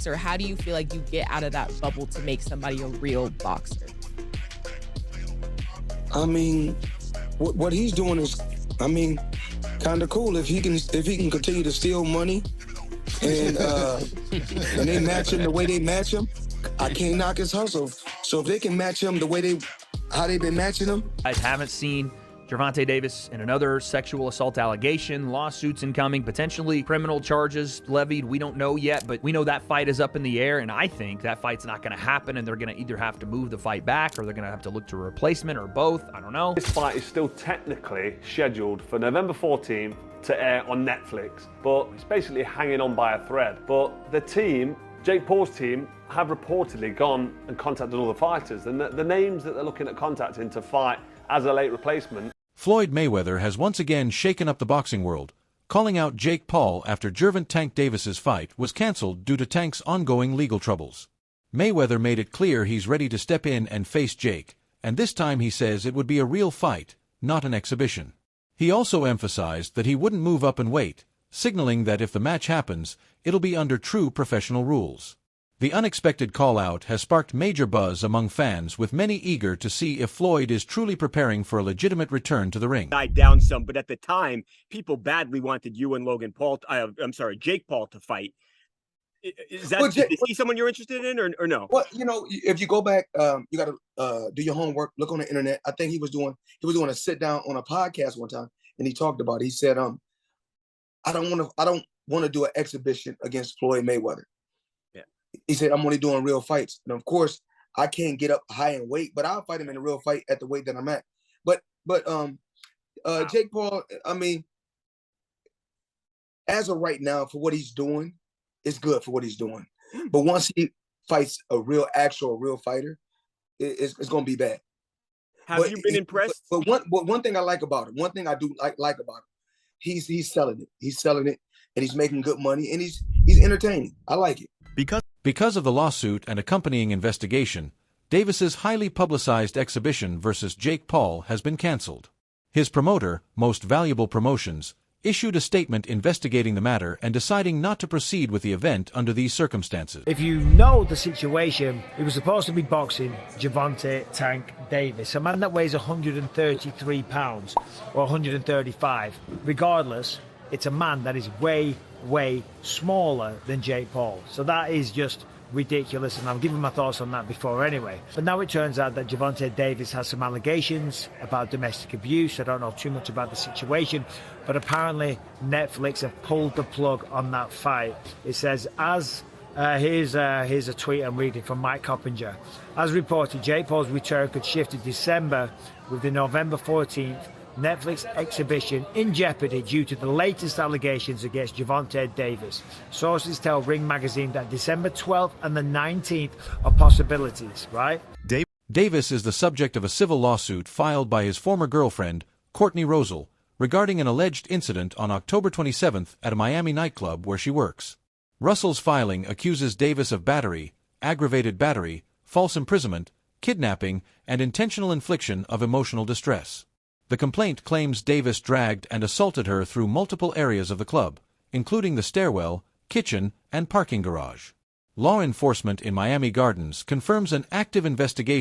boxer, how do you feel like you get out of that bubble to make somebody a real boxer? I mean, what he's doing is, I mean, kind of cool. If he can continue to steal money and they match him the way they match him, I can't knock his hustle. So if they can match him the way how they've been matching him. I haven't seen Gervonta Davis in another sexual assault allegation, lawsuits incoming, potentially criminal charges levied. We don't know yet, but we know that fight is up in the air, and I think that fight's not going to happen, and they're going to either have to move the fight back or they're going to have to look to a replacement or both. I don't know. This fight is still technically scheduled for November 14th to air on Netflix, but it's basically hanging on by a thread. But the team, Jake Paul's team, have reportedly gone and contacted all the fighters, and the names that they're looking at contacting to fight as a late replacement. Floyd Mayweather has once again shaken up the boxing world, calling out Jake Paul after Gervonta Tank Davis's fight was cancelled due to Tank's ongoing legal troubles. Mayweather made it clear he's ready to step in and face Jake, and this time he says it would be a real fight, not an exhibition. He also emphasized that he wouldn't move up and wait, signaling that if the match happens, it'll be under true professional rules. The unexpected call-out has sparked major buzz among fans, with many eager to see if Floyd is truly preparing for a legitimate return to the ring. Died down some, but at the time, people badly wanted you and Jake Paul to fight. Is he someone you're interested in, or no? Well, if you go back, you got to do your homework. Look on the internet. I think he was doing a sit down on a podcast one time, and he talked about it. He said, I don't want to do an exhibition against Floyd Mayweather. He said, I'm only doing real fights. And of course, I can't get up high in weight, but I'll fight him in a real fight at the weight that I'm at. But Jake Paul, I mean, as of right now, for what he's doing, it's good for what he's doing. But once he fights a real fighter, it's going to be bad. Have you been impressed? But one thing I like about him, one thing I do like about him, he's selling it. He's selling it, and he's making good money, and he's entertaining. I like it. Because of the lawsuit and accompanying investigation, Davis's highly publicized exhibition versus Jake Paul has been canceled. His promoter, Most Valuable Promotions, issued a statement investigating the matter and deciding not to proceed with the event under these circumstances. If you know the situation, it was supposed to be boxing Gervonta Tank Davis, a man that weighs 133 pounds or 135. Regardless, it's a man that is way smaller than Jake Paul. So that is just ridiculous, and I've given my thoughts on that before anyway. But now it turns out that Gervonta Davis has some allegations about domestic abuse. I don't know too much about the situation, but apparently Netflix have pulled the plug on that fight. It says, here's a tweet I'm reading from Mike Coppinger. As reported, Jake Paul's return could shift to December, with the November 14th Netflix exhibition in jeopardy due to the latest allegations against Gervonta Davis. Sources tell Ring magazine that December 12th and the 19th are possibilities, right? Davis is the subject of a civil lawsuit filed by his former girlfriend, Courtney Rosal, regarding an alleged incident on October 27th at a Miami nightclub where she works. Russell's filing accuses Davis of battery, aggravated battery, false imprisonment, kidnapping, and intentional infliction of emotional distress. The complaint claims Davis dragged and assaulted her through multiple areas of the club, including the stairwell, kitchen, and parking garage. Law enforcement in Miami Gardens confirms an active investigation